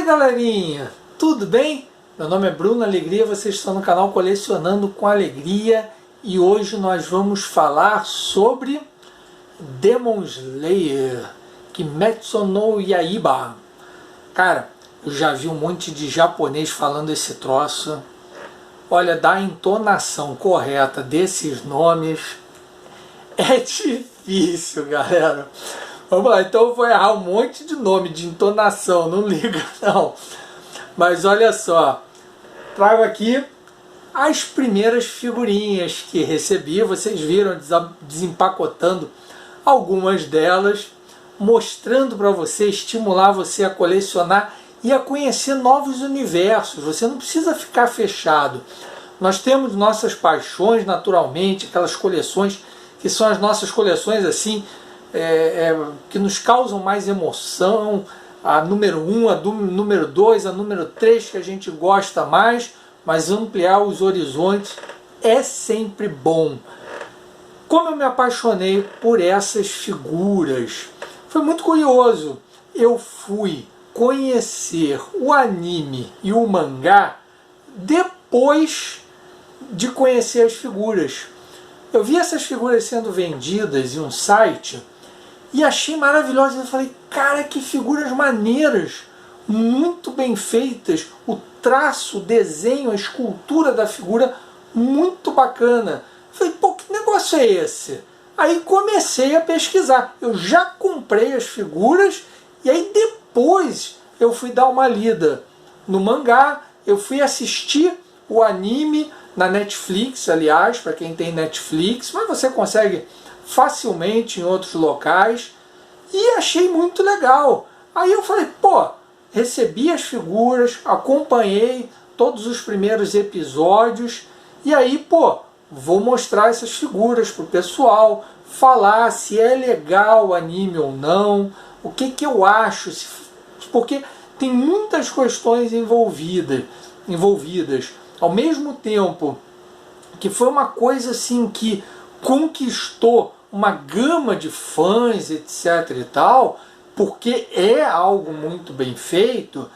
aí, galerinha, tudo bem? Meu nome é Bruno Alegria, vocês estão no canal Colecionando com Alegria e hoje nós vamos falar sobre Demon Slayer, Kimetsu no Yaiba. Cara, eu já vi um monte de japonês falando esse troço. Olha, da entonação correta desses nomes é difícil, galera. Vamos lá, então eu vou errar um monte de nome, de entonação, não liga não. Mas olha só, trago aqui as primeiras figurinhas que recebi. Vocês viram desempacotando algumas delas, mostrando para você, estimular você a colecionar e a conhecer novos universos. Você não precisa ficar fechado. Nós temos nossas paixões naturalmente, aquelas coleções que são as nossas coleções assim, que nos causam mais emoção, a número 1, a número 2, a número 3 que a gente gosta mais, mas ampliar os horizontes é sempre bom. Como eu me apaixonei por essas figuras? Foi muito curioso. Eu fui conhecer o anime e o mangá depois de conhecer as figuras. Eu vi essas figuras sendo vendidas em um site e achei maravilhosas. Eu falei, cara, que figuras maneiras, muito bem feitas, o traço, o desenho, a escultura da figura, muito bacana. Eu falei, pô, que negócio é esse? Aí comecei a pesquisar. Eu já comprei as figuras e aí depois eu fui dar uma lida no mangá, eu fui assistir o anime na Netflix, aliás, para quem tem Netflix, mas você consegue facilmente em outros locais, e achei muito legal. Aí eu falei, pô, recebi as figuras, acompanhei todos os primeiros episódios, e aí, pô, vou mostrar essas figuras pro pessoal, falar se é legal o anime ou não, o que eu acho, porque tem muitas questões envolvidas. Ao mesmo tempo que foi uma coisa assim que conquistou uma gama de fãs, etc e tal, porque é algo muito bem feito,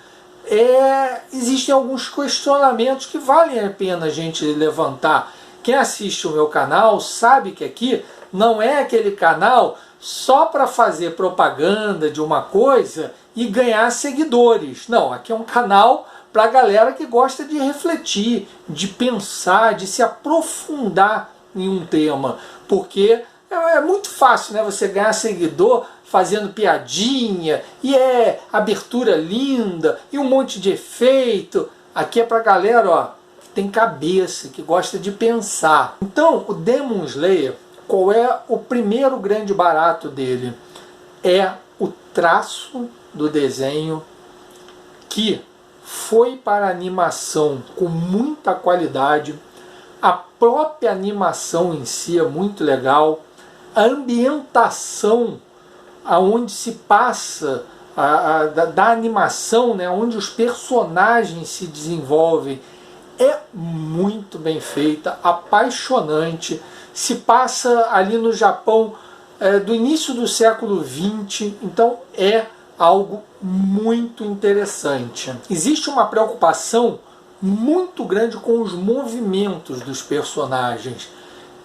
existem alguns questionamentos que valem a pena a gente levantar. Quem assiste o meu canal sabe que aqui não é aquele canal só para fazer propaganda de uma coisa e ganhar seguidores. Não, aqui é um canal para a galera que gosta de refletir, de pensar, de se aprofundar em um tema, porque é muito fácil, né, você ganhar seguidor fazendo piadinha, e abertura linda, e um monte de efeito. Aqui é pra galera, ó, que tem cabeça, que gosta de pensar. Então, o Demon Slayer, qual é o primeiro grande barato dele? É o traço do desenho, que foi para animação com muita qualidade. A própria animação em si é muito legal. A ambientação aonde se passa da animação, né, onde os personagens se desenvolvem, é muito bem feita, apaixonante. Se passa ali no Japão do início do século XX, então é algo muito interessante. Existe uma preocupação muito grande com os movimentos dos personagens.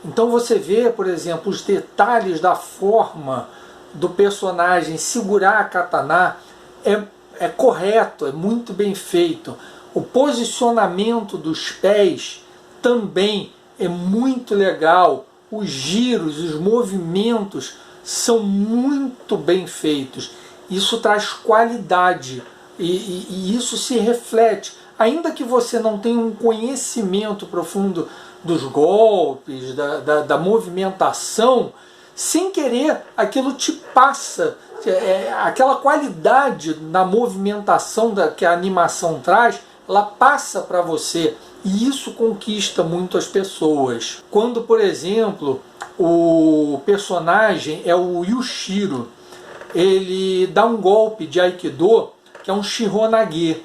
Então você vê, por exemplo, os detalhes da forma do personagem segurar a katana é correto, é muito bem feito. O posicionamento dos pés também é muito legal. Os giros, os movimentos são muito bem feitos. Isso traz qualidade e isso se reflete. Ainda que você não tenha um conhecimento profundo dos golpes, da movimentação, sem querer aquilo te passa, aquela qualidade na movimentação que a animação traz, ela passa para você, e isso conquista muito as pessoas. Quando, por exemplo, o personagem é o Yushiro, ele dá um golpe de Aikido, que é um Shironage.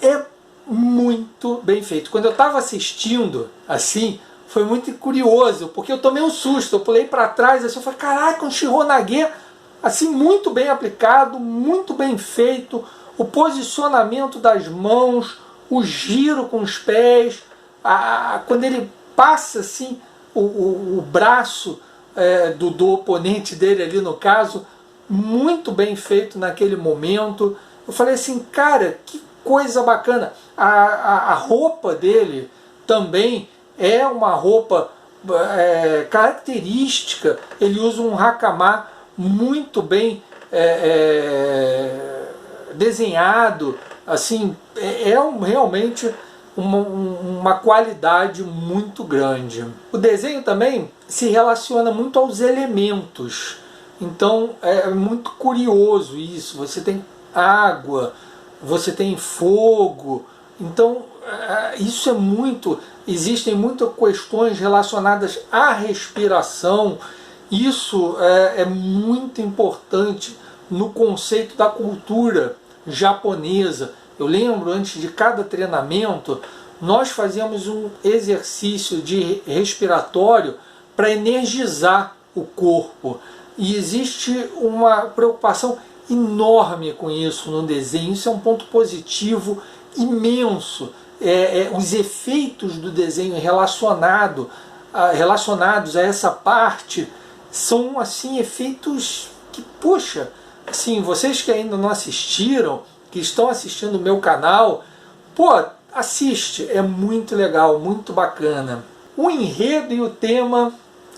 É muito bem feito. Quando eu estava assistindo, assim, foi muito curioso, porque eu tomei um susto, eu pulei para trás, assim, eu falei, caraca, um Shironage, assim, muito bem aplicado, muito bem feito, o posicionamento das mãos, o giro com os pés, quando ele passa assim o braço do oponente dele ali no caso, muito bem feito naquele momento. Eu falei assim, cara, que coisa bacana. A roupa dele também é uma roupa característica. Ele usa um hakama muito bem desenhado, assim, realmente uma qualidade muito grande. O desenho também se relaciona muito aos elementos, então é muito curioso isso. Você tem água, você tem fogo, então isso é muito... Existem muitas questões relacionadas à respiração. Isso é muito importante no conceito da cultura japonesa. Eu lembro, antes de cada treinamento, nós fazíamos um exercício de respiratório para energizar o corpo. E existe uma preocupação enorme com isso no desenho. Isso é um ponto positivo imenso. Os efeitos do desenho relacionados a essa parte são assim efeitos que, poxa, assim, vocês que ainda não assistiram, que estão assistindo o meu canal, pô, assiste, é muito legal, muito bacana. O enredo e o tema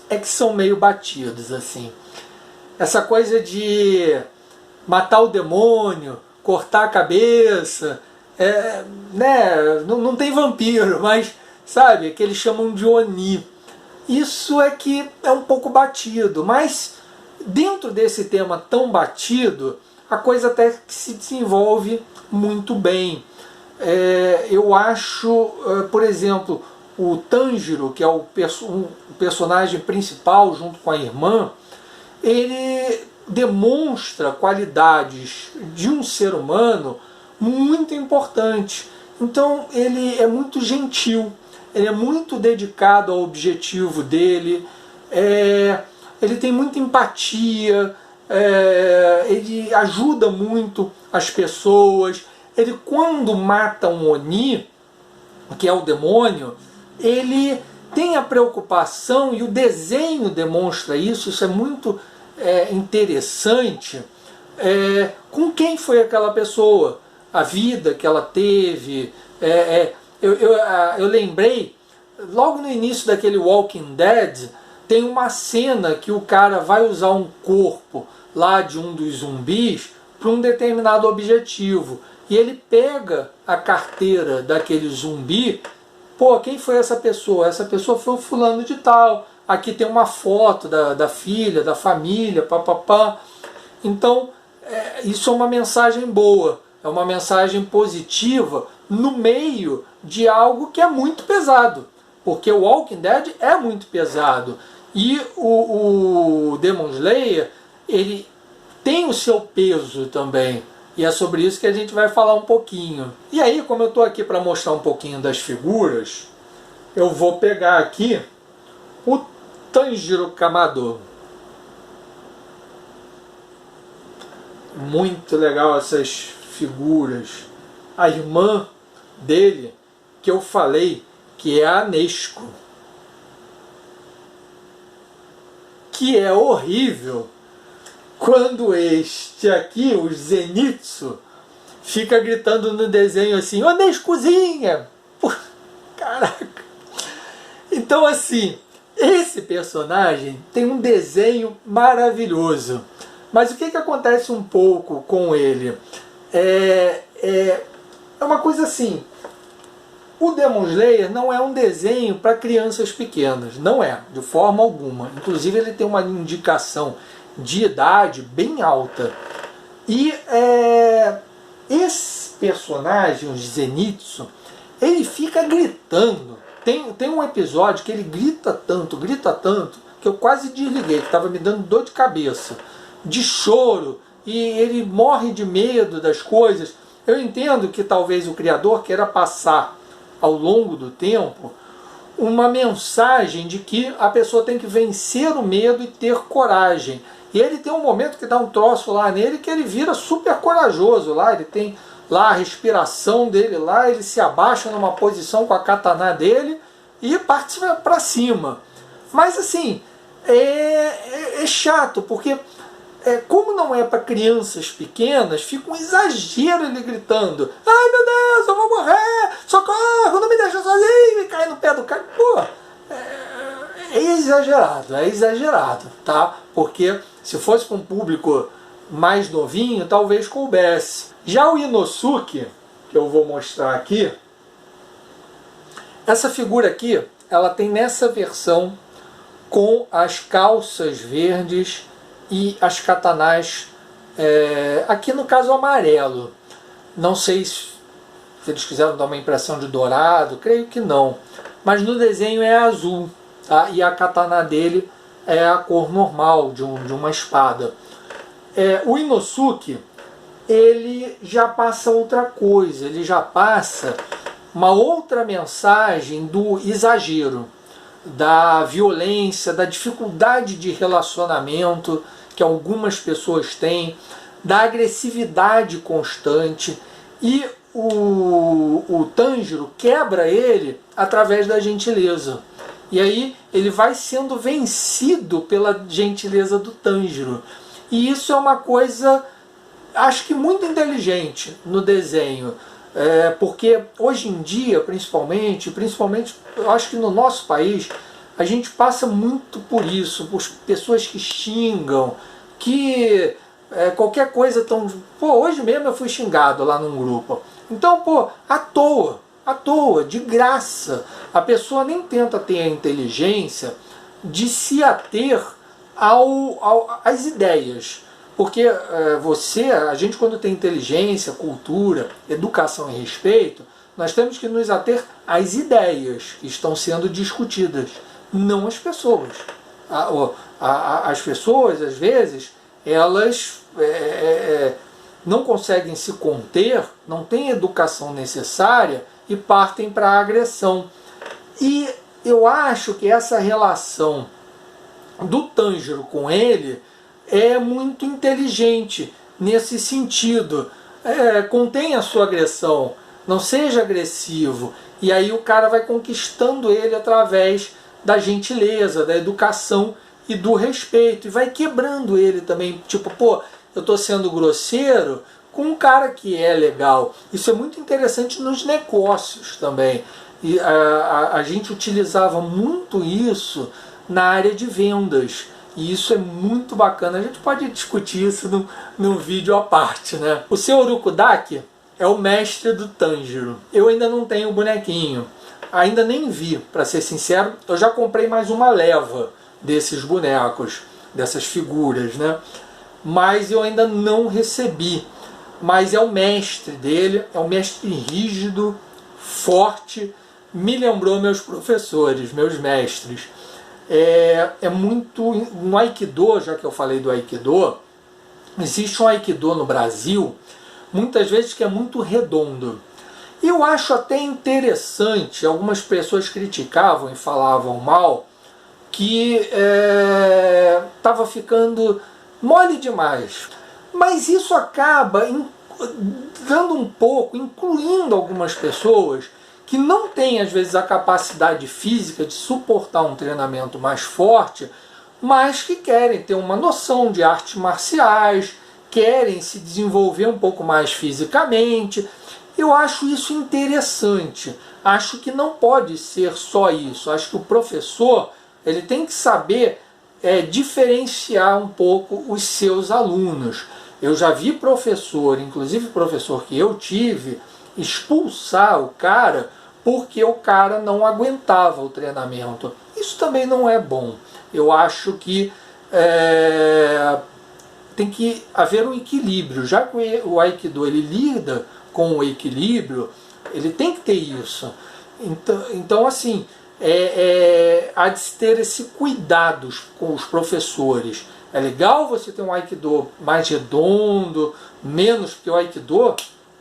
é que são meio batidos, assim. Essa coisa de matar o demônio, cortar a cabeça, né? Não tem vampiro, mas sabe, que eles chamam de Oni. Isso é que é um pouco batido, mas dentro desse tema tão batido, a coisa até que se desenvolve muito bem. Eu acho, por exemplo, o Tanjiro, que é o personagem principal junto com a irmã, ele demonstra qualidades de um ser humano muito importantes. Então ele é muito gentil, ele é muito dedicado ao objetivo dele, ele tem muita empatia, ele ajuda muito as pessoas. Ele, quando mata um Oni, que é o demônio, ele tem a preocupação, e o desenho demonstra isso, isso é muito interessante, com quem foi aquela pessoa, a vida que ela teve. Eu lembrei, logo no início daquele Walking Dead, tem uma cena que o cara vai usar um corpo lá de um dos zumbis para um determinado objetivo. E ele pega a carteira daquele zumbi. Pô, quem foi essa pessoa? Essa pessoa foi o fulano de tal. Aqui tem uma foto da filha, da família, papapá. Então, isso é uma mensagem boa. É uma mensagem positiva no meio de algo que é muito pesado. Porque o Walking Dead é muito pesado. E o Demon Slayer, ele tem o seu peso também. E é sobre isso que a gente vai falar um pouquinho. E aí, como eu estou aqui para mostrar um pouquinho das figuras, eu vou pegar aqui o Tanjiro Kamado. Muito legal essas figuras. A irmã dele, que eu falei, que é a Nezuko, que é horrível quando este aqui, o Zenitsu, fica gritando no desenho assim: ô Nezukozinha! Caraca! Então, assim, esse personagem tem um desenho maravilhoso. Mas o que acontece um pouco com ele? É uma coisa assim. O Demon Slayer não é um desenho para crianças pequenas. Não é, de forma alguma. Inclusive ele tem uma indicação de idade bem alta. E esse personagem, o Zenitsu, ele fica gritando. Tem um episódio que ele grita tanto, que eu quase desliguei, que estava me dando dor de cabeça, de choro, e ele morre de medo das coisas. Eu entendo que talvez o criador queira passar ao longo do tempo uma mensagem de que a pessoa tem que vencer o medo e ter coragem. E ele tem um momento que dá um troço lá nele que ele vira super corajoso lá, ele tem lá a respiração dele lá, ele se abaixa numa posição com a katana dele e parte para cima. Mas assim, é chato, porque como não é para crianças pequenas, fica um exagero ele gritando: ai meu Deus, eu vou morrer, socorro, não me deixa sozinho, e cai no pé do cara. Pô, é exagerado, tá? Porque se fosse para um público mais novinho, talvez coubesse. Já o Inosuke, que eu vou mostrar aqui, essa figura aqui, ela tem nessa versão com as calças verdes e as katanas, aqui no caso amarelo. Não sei se eles quiseram dar uma impressão de dourado, creio que não. Mas no desenho é azul, tá? E a katana dele é a cor normal de uma espada. O Inosuke, ele já passa outra coisa, ele já passa uma outra mensagem do exagero, da violência, da dificuldade de relacionamento que algumas pessoas têm, da agressividade constante, e o Tanjiro quebra ele através da gentileza. E aí ele vai sendo vencido pela gentileza do Tanjiro. E isso é uma coisa, acho que muito inteligente no desenho. Porque hoje em dia, principalmente, eu acho que no nosso país, a gente passa muito por isso, por pessoas que xingam, que qualquer coisa tão... Pô, hoje mesmo eu fui xingado lá num grupo. Então, pô, à toa, de graça. A pessoa nem tenta ter a inteligência de se ater às ideias. Porque a gente quando tem inteligência, cultura, educação e respeito, nós temos que nos ater às ideias que estão sendo discutidas, não às pessoas. As pessoas, às vezes, elas não conseguem se conter, não têm educação necessária e partem para a agressão. E eu acho que essa relação do Tanjiro com ele é muito inteligente nesse sentido. Contém a sua agressão, não seja agressivo. E aí o cara vai conquistando ele através da gentileza, da educação e do respeito. E vai quebrando ele também. Tipo, pô, eu estou sendo grosseiro com um cara que é legal. Isso é muito interessante nos negócios também. E a gente utilizava muito isso na área de vendas. E isso é muito bacana. A gente pode discutir isso num vídeo à parte, né? O seu Urukudaki é o mestre do Tanjiro. Eu ainda não tenho o bonequinho. Ainda nem vi, para ser sincero. Eu já comprei mais uma leva desses bonecos, dessas figuras, né? Mas eu ainda não recebi. Mas é o mestre dele, é um mestre rígido, forte. Me lembrou meus professores, meus mestres. Muito... No Aikido, já que eu falei do Aikido, existe um Aikido no Brasil, muitas vezes que é muito redondo. E eu acho até interessante, algumas pessoas criticavam e falavam mal, que estava ficando mole demais. Mas isso acaba dando um pouco, incluindo algumas pessoas que não têm às vezes a capacidade física de suportar um treinamento mais forte, mas que querem ter uma noção de artes marciais, querem se desenvolver um pouco mais fisicamente. Eu acho isso interessante. Acho que não pode ser só isso. Acho que o professor ele tem que saber diferenciar um pouco os seus alunos. Eu já vi professor, inclusive professor que eu tive, expulsar o cara porque o cara não aguentava o treinamento. Isso também não é bom. Eu acho que tem que haver um equilíbrio. Já que o Aikido ele lida com o equilíbrio, ele tem que ter isso. Então assim, há de se ter esse cuidado com os professores. É legal você ter um Aikido mais redondo, menos, porque o Aikido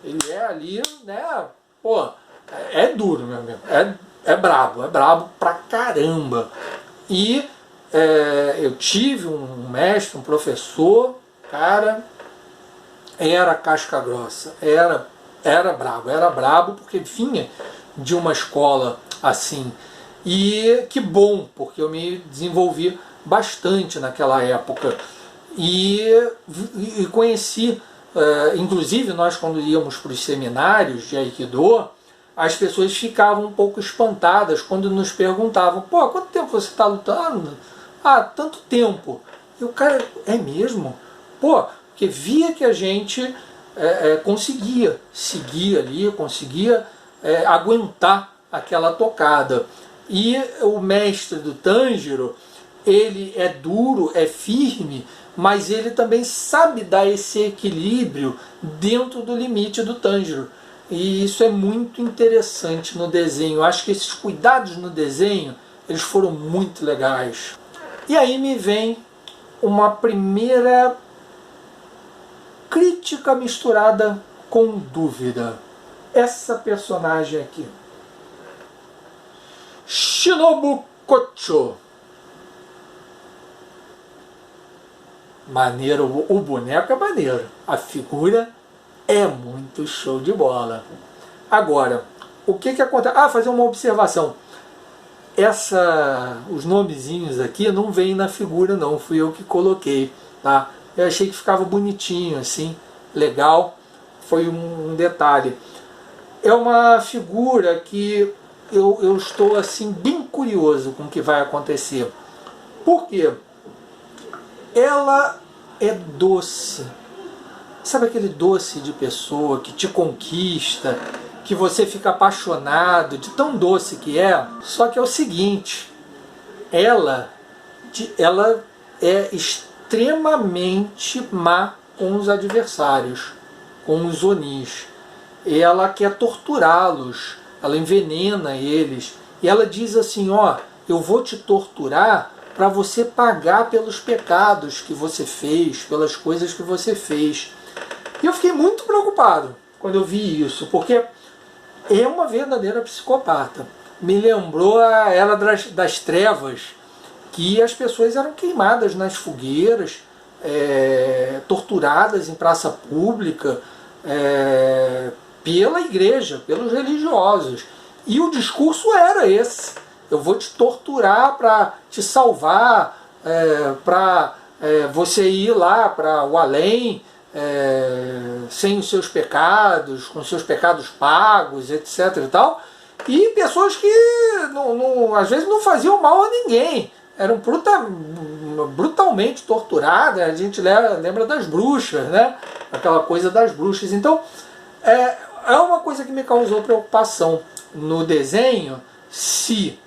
ele é ali, né? Pô, é duro, meu amigo. É brabo pra caramba. E eu tive um mestre, um professor, cara, era casca grossa, era era brabo porque vinha de uma escola assim. E que bom, porque eu me desenvolvi bastante naquela época. E conheci, inclusive nós quando íamos para os seminários de Aikido, as pessoas ficavam um pouco espantadas quando nos perguntavam: pô, há quanto tempo você está lutando? Ah, tanto tempo. E o cara, é mesmo? Pô, porque via que a gente conseguia seguir ali, conseguia aguentar aquela tocada. E o mestre do Tanjiro, ele é duro, é firme, mas ele também sabe dar esse equilíbrio dentro do limite do Tanjiro. E isso é muito interessante no desenho. Eu acho que esses cuidados no desenho, eles foram muito legais. E aí me vem uma primeira crítica misturada com dúvida. Essa personagem aqui, Shinobu Kocho. Maneiro, o boneco é maneiro. A figura é muito show de bola. Agora, o que acontece? Ah, fazer uma observação. Os nomezinhos aqui não vêm na figura não, fui eu que coloquei, tá? Eu achei que ficava bonitinho assim, legal, foi um detalhe. É uma figura que eu estou assim bem curioso com o que vai acontecer. Por quê? Ela é doce. Sabe aquele doce de pessoa que te conquista, que você fica apaixonado, de tão doce que é? Só que é o seguinte, ela é extremamente má com os adversários, com os Onis. Ela quer torturá-los, ela envenena eles. E ela diz assim, ó, eu vou te torturar para você pagar pelos pecados que você fez, pelas coisas que você fez. E eu fiquei muito preocupado quando eu vi isso, porque é uma verdadeira psicopata. Me lembrou a Era das Trevas, que as pessoas eram queimadas nas fogueiras, torturadas em praça pública, pela igreja, pelos religiosos. E o discurso era esse: eu vou te torturar para te salvar, para você ir lá para o além, sem os seus pecados, com os seus pecados pagos, etc. e tal. E pessoas que às vezes não faziam mal a ninguém, eram brutalmente torturadas. A gente lembra das bruxas, né? Aquela coisa das bruxas. Então, é uma coisa que me causou preocupação no desenho, se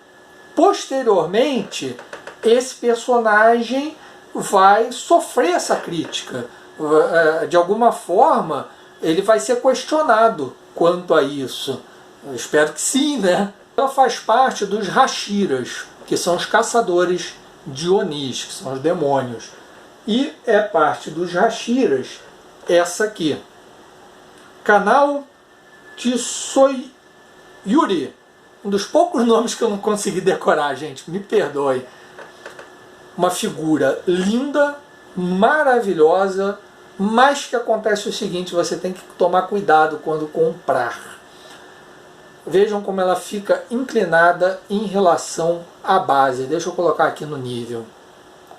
posteriormente esse personagem vai sofrer essa crítica. De alguma forma, ele vai ser questionado quanto a isso. Eu espero que sim, né? Ela faz parte dos Hashiras, que são os caçadores de Onis, que são os demônios. E é parte dos Hashiras essa aqui. Canal Tsoyuri. Um dos poucos nomes que eu não consegui decorar, gente, me perdoe. Uma figura linda, maravilhosa, mas que acontece o seguinte: você tem que tomar cuidado quando comprar. Vejam como ela fica inclinada em relação à base. Deixa eu colocar aqui no nível.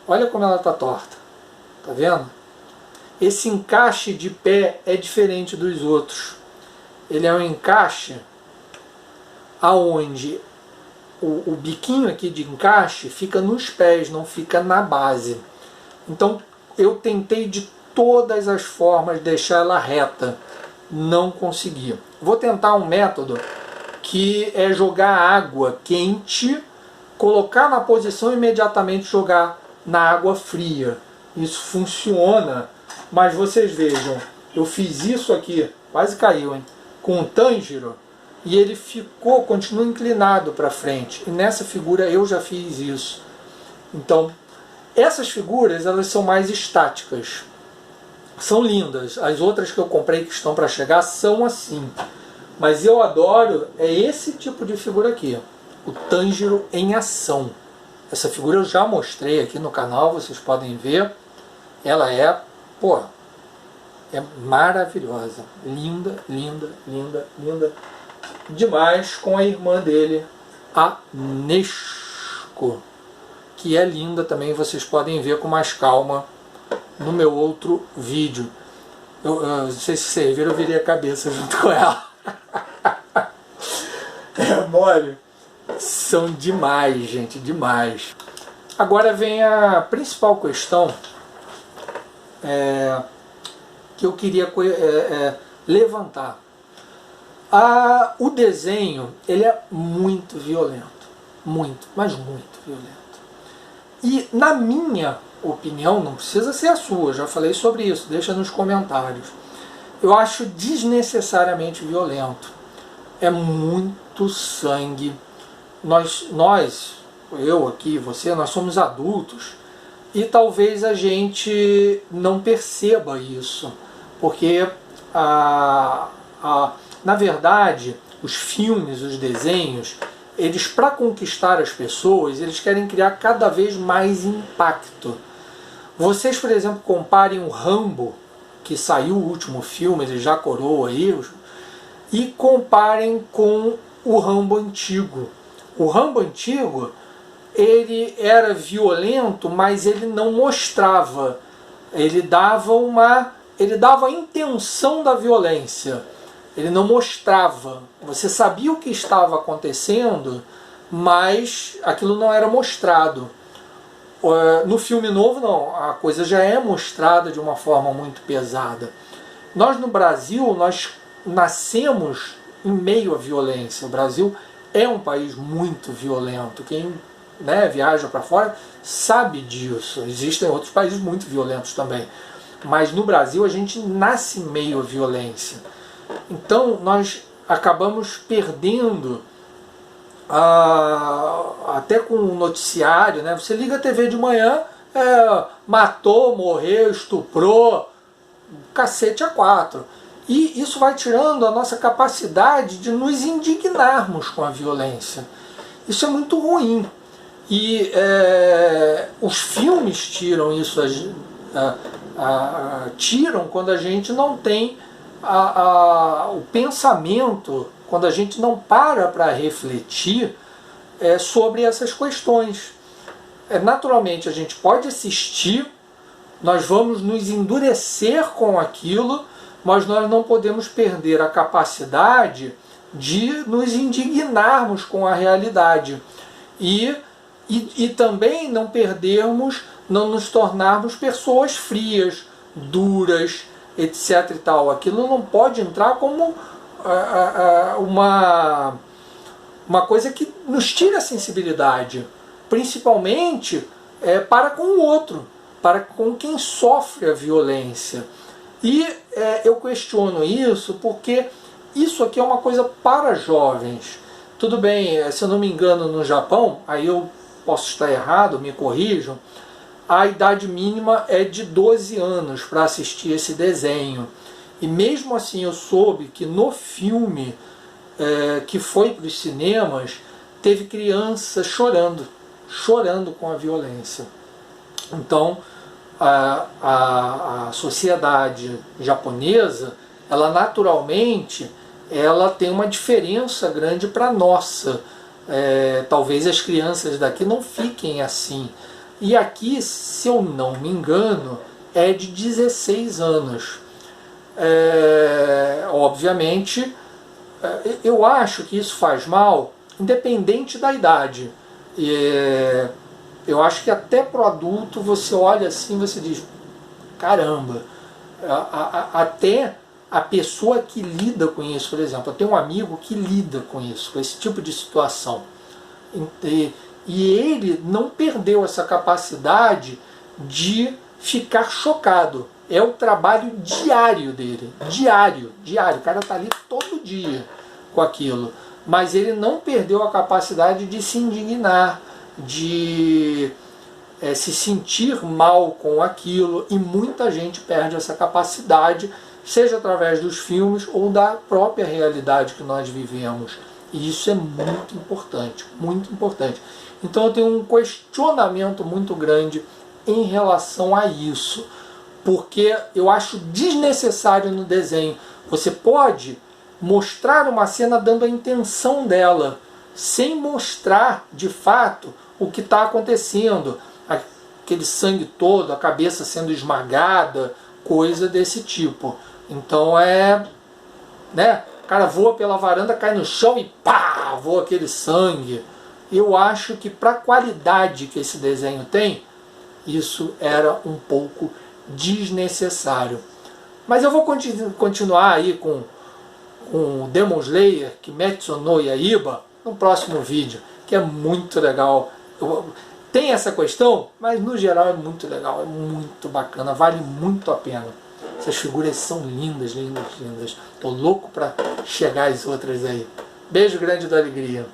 Olha como ela está torta. Tá vendo? Esse encaixe de pé é diferente dos outros. Ele é um encaixe aonde o biquinho aqui de encaixe fica nos pés, não fica na base. Então eu tentei de todas as formas deixar ela reta, não consegui. Vou tentar um método que é jogar água quente, colocar na posição e imediatamente jogar na água fria. Isso funciona, mas vocês vejam, eu fiz isso aqui, quase caiu, hein? Com o Tanjiro, e ele continua inclinado para frente. E nessa figura eu já fiz isso. Então, essas figuras, elas são mais estáticas. São lindas. As outras que eu comprei que estão para chegar são assim. Mas eu adoro esse tipo de figura aqui. O Tanjiro em ação. Essa figura eu já mostrei aqui no canal, vocês podem ver. Ela é é maravilhosa, linda, linda, linda, linda demais, com a irmã dele, a Nesco, que é linda também, vocês podem ver com mais calma no meu outro vídeo. Eu não sei se vocês viram, eu virei a cabeça junto com ela. É mole. São demais, gente, demais. Agora vem a principal questão que eu queria levantar. O desenho, ele é muito violento. Muito, mas muito violento. E na minha opinião, não precisa ser a sua, já falei sobre isso, deixa nos comentários. Eu acho desnecessariamente violento. É muito sangue. Eu aqui, você, nós somos adultos e talvez a gente não perceba isso, porque na verdade os filmes, os desenhos, eles, para conquistar as pessoas, eles querem criar cada vez mais impacto. Vocês, por exemplo, comparem o Rambo, que saiu o último filme, ele já coroa aí, e comparem com o Rambo antigo. O Rambo antigo, ele era violento, mas ele não mostrava. Ele dava a intenção da violência. Ele não mostrava. Você sabia o que estava acontecendo, mas aquilo não era mostrado. No filme novo, não. A coisa já é mostrada de uma forma muito pesada. Nós, no Brasil, nós nascemos em meio à violência. O Brasil é um país muito violento. Quem viaja para fora sabe disso. Existem outros países muito violentos também. Mas no Brasil a gente nasce em meio à violência. Então nós acabamos perdendo, até com o noticiário, né? Você liga a TV de manhã, matou, morreu, estuprou, cacete a quatro. E isso vai tirando a nossa capacidade de nos indignarmos com a violência. Isso é muito ruim. E os filmes tiram isso, tiram quando a gente não tem o pensamento, quando a gente não para refletir sobre essas questões. Naturalmente a gente pode assistir, nós vamos nos endurecer com aquilo, mas nós não podemos perder a capacidade de nos indignarmos com a realidade. E também não perdermos, não nos tornarmos pessoas frias, duras, etc. e tal. Aquilo não pode entrar como uma coisa que nos tira a sensibilidade, principalmente para com o outro, para com quem sofre a violência. E eu questiono isso porque isso aqui é uma coisa para jovens. Tudo bem, se eu não me engano, no Japão, aí eu posso estar errado, me corrijam, a idade mínima é de 12 anos para assistir esse desenho. E mesmo assim eu soube que no filme que foi para os cinemas, teve crianças chorando com a violência. Então a sociedade japonesa, ela naturalmente ela tem uma diferença grande para a nossa. Talvez as crianças daqui não fiquem assim. E aqui, se eu não me engano, é de 16 anos. Obviamente, eu acho que isso faz mal, independente da idade. Eu acho que até para o adulto você olha assim, você diz, caramba, até a pessoa que lida com isso, por exemplo, eu tenho um amigo que lida com isso, com esse tipo de situação. E ele não perdeu essa capacidade de ficar chocado. É o trabalho diário dele. Diário. O cara está ali todo dia com aquilo. Mas ele não perdeu a capacidade de se indignar, de se sentir mal com aquilo. E muita gente perde essa capacidade, seja através dos filmes ou da própria realidade que nós vivemos. E isso é muito importante, muito importante. Então eu tenho um questionamento muito grande em relação a isso. porque eu acho desnecessário no desenho. Você pode mostrar uma cena dando a intenção dela, sem mostrar de fato o que está acontecendo. Aquele sangue todo, a cabeça sendo esmagada, coisa desse tipo. Então né? O cara voa pela varanda, cai no chão e pá, voa aquele sangue. Eu acho que para a qualidade que esse desenho tem, isso era um pouco desnecessário. Mas eu vou continuar aí com o Demon Slayer, Kimetsu no Yaiba, no próximo vídeo, que é muito legal. Tem essa questão, mas no geral é muito legal, é muito bacana, vale muito a pena. Essas figuras são lindas, lindas, lindas. Tô louco para chegar às outras aí. Beijo grande da alegria.